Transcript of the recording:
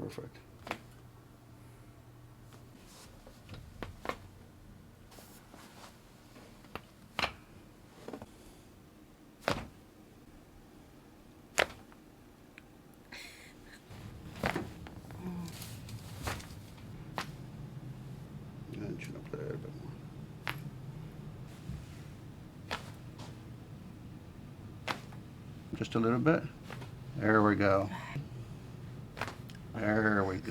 Perfect. And chin up there a bit more. Just a little bit. There we go. There we go.